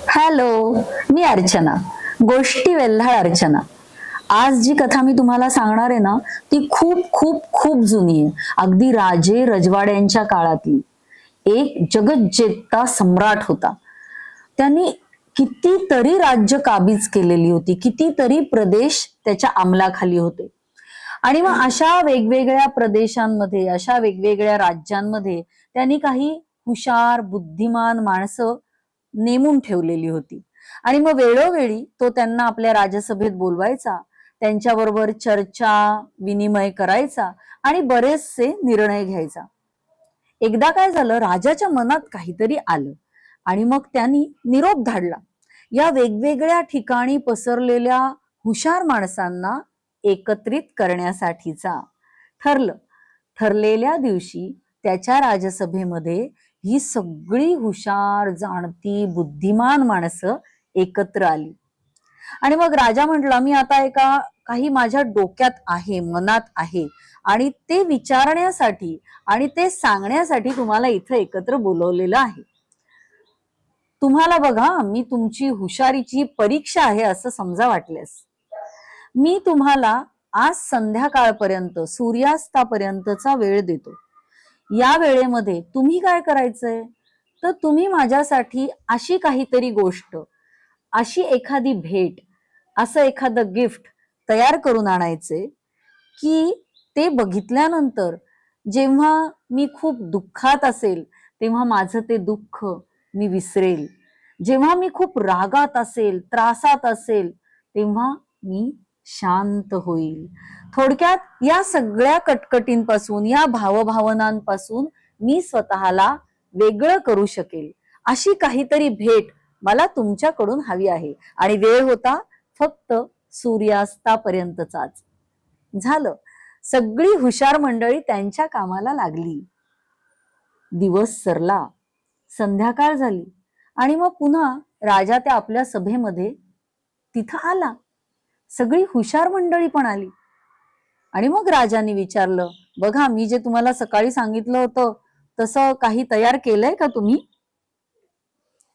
Hello, मी अर्चना. गोष्टी वेल्हाळ अर्चना. आज जी कथा मी तुम्हाला सांगणार आहे ना, ती खूप खूप खूप जुनी आहे. अगदी राजे रजवाड्यांच्या काळातली. एक जगज्जेता सम्राट होता. त्यांनी कितीतरी राज्य काबीज केलेली होती, कितीतरी प्रदेश त्याच्या अंमलाखाली होते. आणि मग अशा वेगवेगळ्या प्रदेशांमध्ये, अशा वेगवेगळ्या राज्यांमध्ये त्यांनी काही हुशार बुद्धिमान माणसं नेमून ठेवलेली होती. आणि मग वेळोवेळी तो त्यांना आपल्या राजसभेत बोलवायचा, त्यांच्याबरोबर चर्चा विनिमय करायचा आणि बरेचसे निर्णय घ्यायचा. एकदा काय झालं, राजाच्या मनात काहीतरी आलं आणि मग त्यांनी निरोप धाडला. या वेगवेगळ्या ठिकाणी पसरलेल्या हुशार माणसांना एकत्रित करण्यासाठीचा. ठरलं. ठरलेल्या दिवशी त्याच्या राजसभेमध्ये ही सगळी हुशार जाणती बुद्धिमान माणसं एकत्र आली. आणि मग राजा म्हटला, मी आता काही माझ्या डोक्यात आहे, मनात आहे आणि ते विचारण्यासाठी आणि ते सांगण्यासाठी तुम्हाला इथं एकत्र बोलवलेलं आहे. तुम्हाला बघा, मी तुमची हुशारीची परीक्षा आहे असं समजा वाटल्यास. मी तुम्हाला आज संध्याकाळपर्यंत सूर्यास्तापर्यंतचा वेळ देतो. या वेळेमध्ये तुम्ही काय करायचंय, तर तुम्ही माझ्यासाठी अशी काहीतरी गोष्ट, अशी एखादी भेट, असं एखादं गिफ्ट तयार करून आणायचे की ते बघितल्यानंतर जेव्हा मी खूप दुःखात असेल तेव्हा माझं ते दुःख मी विसरेल. जेव्हा मी खूप रागात असेल, त्रासात असेल, तेव्हा मी शांत होईल. थोडक्यात या सगळ्या कटकटींपासून, या भावभावनांपासून मी स्वतःला वेगळं करू शकेल, अशी काहीतरी भेट मला तुमच्याकडून हवी आहे. आणि वेळ होता फक्त सूर्यास्तापर्यंतचाच. झालं. सगळी हुशार मंडळी त्यांच्या कामाला लागली. दिवस सरला, संध्याकाळ झाली आणि मग पुन्हा राजा त्या आपल्या सभेमध्ये तिथं आला. सगळी हुशार मंडळी पण आली. आणि मग राजाने विचारलं, बघा, मी जे तुम्हाला सकाळी सांगितलं होतं तसं काही तयार केलंय का तुम्ही?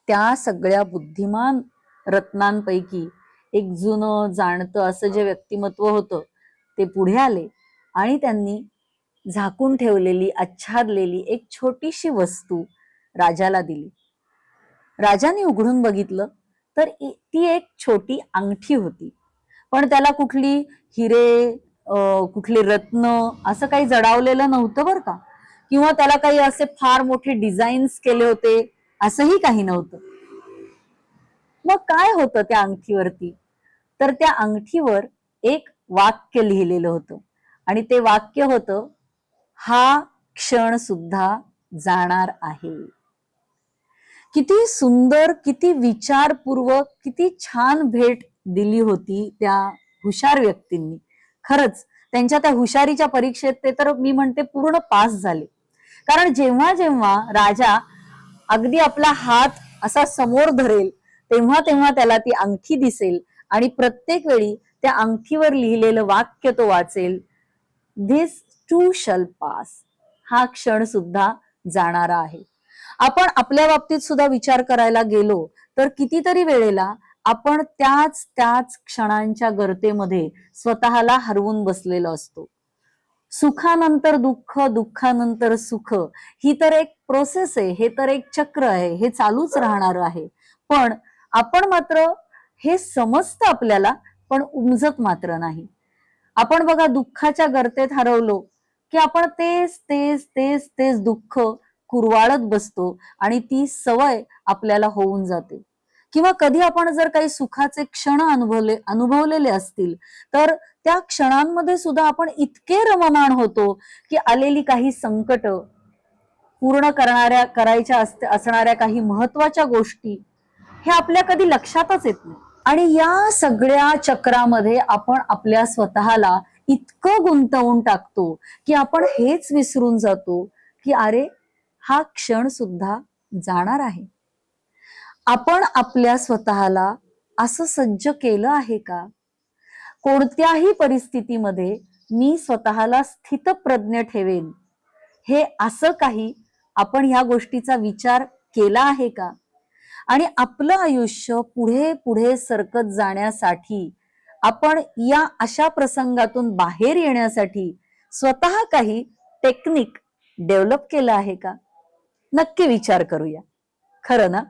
त्या सगळ्या बुद्धिमान रत्नांपैकी एक जुनं जाणतं असं जे व्यक्तिमत्व होतं ते पुढे आले आणि त्यांनी झाकून ठेवलेली, आच्छादलेली एक छोटीशी वस्तू राजाला दिली. राजाने उघडून बघितलं तर ती एक छोटी अंगठी होती. पण त्याला कुठली हिरे, कुठले रत्न असं काही जडावलेलं नव्हतं बरं का, किंवा त्याला काही असे फार मोठे डिझाईन्स केले होते असंही काही नव्हतं. मग काय होतं त्या अंगठीवरती, तर त्या अंगठीवर एक वाक्य लिहिलेलं होतं आणि ते वाक्य होतं, हा क्षण सुद्धा जाणार आहे. किती सुंदर, किती विचारपूर्वक, किती छान भेट दिली होती त्या हुशार व्यक्तींनी. खरंच त्यांच्या त्या हुशारीच्या परीक्षेत ते तर मी म्हणते पूर्ण पास झाले. कारण जेव्हा जेव्हा राजा अगदी आपला हात असा समोर धरेल तेव्हा तेव्हा त्याला ती अंगठी दिसेल आणि प्रत्येक वेळी त्या अंगठीवर लिहिलेलं वाक्य तो वाचेल, धिस टू शल पास. हा क्षण सुद्धा जाणारा आहे. आपण आपल्या बाबतीत सुद्धा विचार करायला गेलो तर कितीतरी वेळेला आपण त्याच त्याच क्षणांच्या गर्तेमध्ये स्वतःला हरवून बसलेलो असतो. सुखानंतर दुःख, दुःखानंतर सुख, ही तर एक प्रोसेस आहे, हे तर एक चक्र आहे, हे चालूच राहणार आहे. पण आपण मात्र हे समजतं आपल्याला, पण उमजत मात्र नाही. आपण बघा, दुःखाच्या गर्तेत हरवलो की आपण तेच तेच तेच तेच दुःख कुरवाळत बसतो आणि ती सवय आपल्याला होऊन जाते. किंवा कधी आपण जर काही सुखाचे क्षण अनुभवलेले असतील तर त्या क्षणांमध्ये सुद्धा आपण इतके रममाण होतो की आलेली काही संकट, पूर्ण करायच्या असणाऱ्या काही महत्वाच्या गोष्टी, हे आपल्या कधी लक्षातच येत नाही. आणि या सगळ्या चक्रामध्ये आपण आपल्या स्वतःला इतकं गुंतवून टाकतो की आपण हेच विसरून जातो की अरे, हा क्षण सुद्धा जाणार आहे. आपण आपल्या स्वतःला असं सज्ज केलं आहे का? कोणत्याही परिस्थितीमध्ये मी स्वतःला स्थितप्रज्ञ ठेवेन, हे असं काही आपण ह्या गोष्टीचा विचार केला आहे का? आणि आपलं आयुष्य पुढे पुढे सरकत जाण्यासाठी आपण या अशा प्रसंगातून बाहेर येण्यासाठी स्वतः काही टेक्निक डेव्हलप केलं आहे का? नक्की विचार करूया. खरं ना?